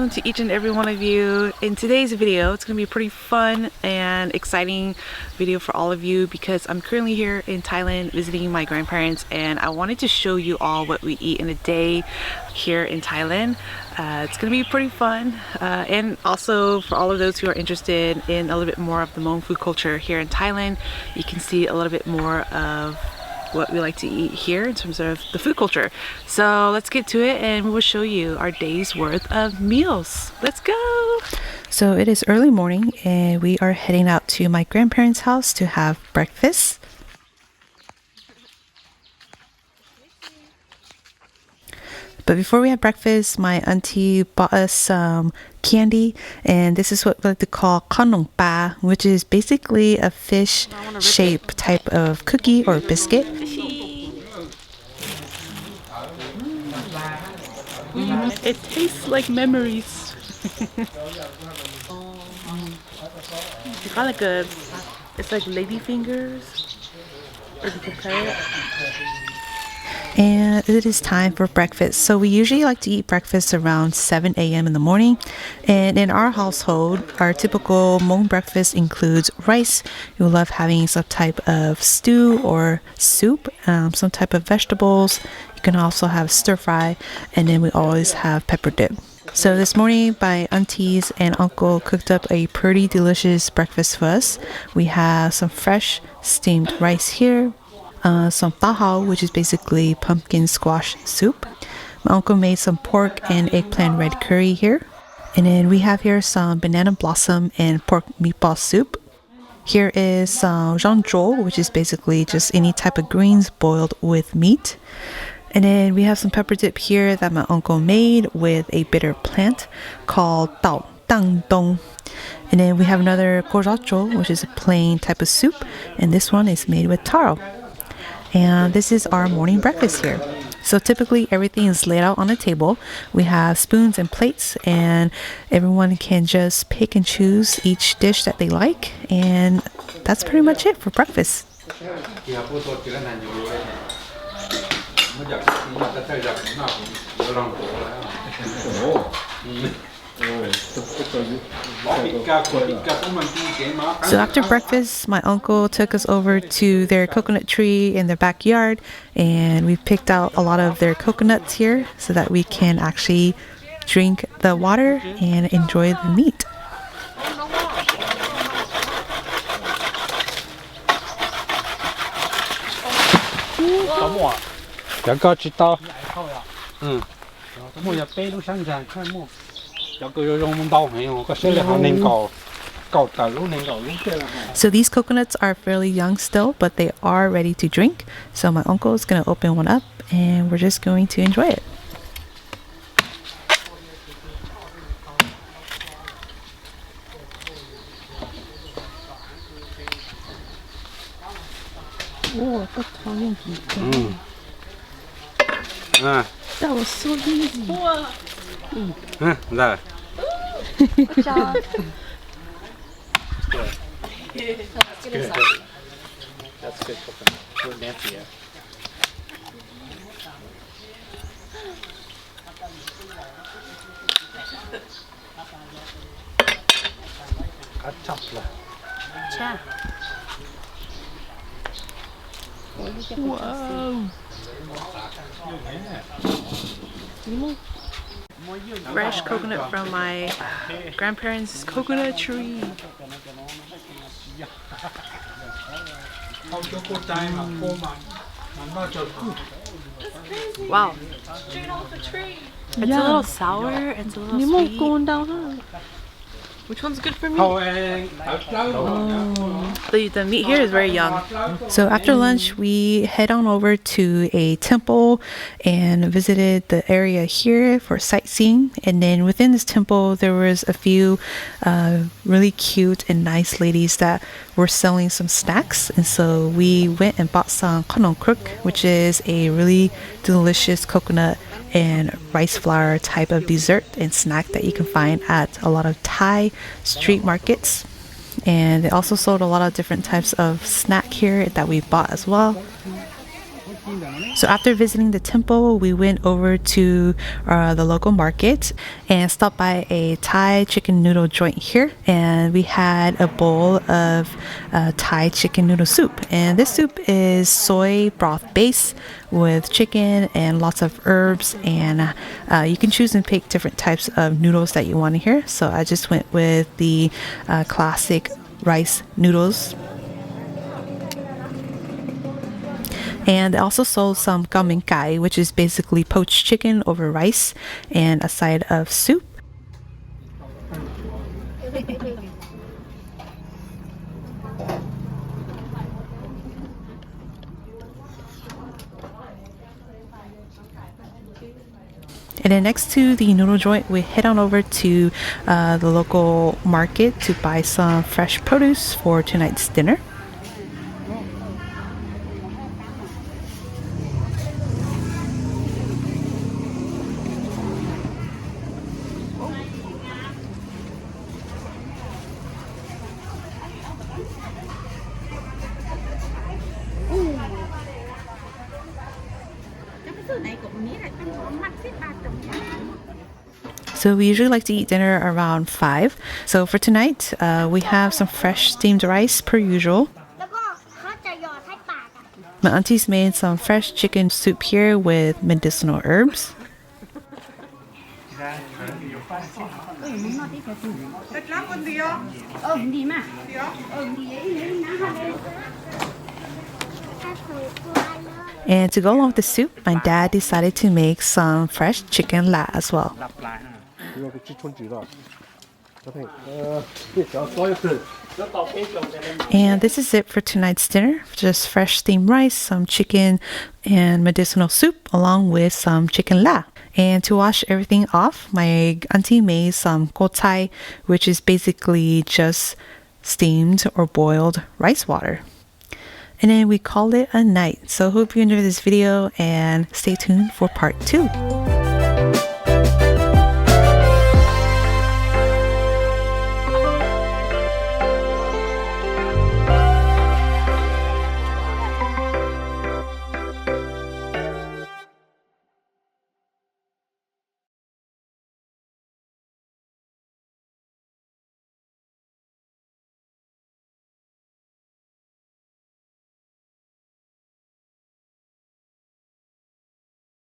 afternoon to each and every one of you. In today's video, it's going to be a pretty fun and exciting video for all of you because I'm currently here in Thailand visiting my grandparents, and I wanted to show you all what we eat in a day here in Thailand. It's going to be pretty fun, and also for all of those who are interested in a little bit more of the Hmong food culture here in Thailand, you can see a little bit more of what we like to eat here in terms of the food culture. So let's get to it and we will show you our day's worth of meals. Let's go! So it is early morning and we are heading out to my grandparents' house to have breakfast. But before we have breakfast, my auntie bought us some candy, and this is what we like to call Hmong Turban, which is basically a fish shape type of cookie or biscuit. It tastes like memories. It's kind of like it's like lady fingers. Or you compare it. And it is time for breakfast. So we usually like to eat breakfast around 7 a.m. in the morning. And in our household, our typical Hmong breakfast includes rice. We love having some type of stew or soup, some type of vegetables. You can also have stir fry, and then we always have pepper dip. So this morning, my aunties and uncle cooked up a pretty delicious breakfast for us. We have some fresh steamed rice here. Some tahao, which is basically pumpkin squash soup. My uncle made some pork and eggplant red curry here. And then we have here some banana blossom and pork meatball soup. Here is some zhangzhou, which is basically just any type of greens boiled with meat. And then we have some pepper dip here that my uncle made with a bitter plant called dao dang dong. And then we have another culinary, which is a plain type of soup, and this one is made with taro. And this is our morning breakfast here. So typically everything is laid out on a table. We have spoons and plates, and everyone can just pick and choose each dish that they like, and that's pretty much it for breakfast. So after breakfast, my uncle took us over to their coconut tree in their backyard, and we picked out a lot of their coconuts here so that we can actually drink the water and enjoy the meat. So these coconuts are fairly young still, but they are ready to drink. So my uncle is going to open one up and we're just going to enjoy it. That was so easy. Good job. That's good. That's good cooking. We're Nancy, yeah. Wow. Fresh coconut from my grandparents' coconut tree. Wow. Straight off the tree. It's a little sour, it's a little sweet. Going down, huh? Which one's good for me? The meat here is very young. So after lunch, we head on over to a temple and visited the area here for sightseeing. And then within this temple, there was a few really cute and nice ladies that were selling some snacks. And so we went and bought some Hmong Kruk, which is a really delicious coconut and rice flour type of dessert and snack that you can find at a lot of Thai street markets. And they also sold a lot of different types of snack here that we bought as well. So after visiting the temple, we went over to the local market and stopped by a Thai chicken noodle joint here, and we had a bowl of Thai chicken noodle soup. And this soup is soy broth base with chicken and lots of herbs, and you can choose and pick different types of noodles that you want to here. So I just went with the classic rice noodles. And they also sold some gamin kai, which is basically poached chicken over rice and a side of soup. And then next to the noodle joint, we head on over to the local market to buy some fresh produce for tonight's dinner. So we usually like to eat dinner around 5. So for tonight, we have some fresh steamed rice per usual. My aunties made some fresh chicken soup here with medicinal herbs. And to go along with the soup, my dad decided to make some fresh chicken la as well. And this is it for tonight's dinner. Just fresh steamed rice, some chicken, and medicinal soup, along with some chicken la. And to wash everything off, my auntie made some gochai, which is basically just steamed or boiled rice water. And then we called it a night. So hope you enjoyed this video and stay tuned for part 2.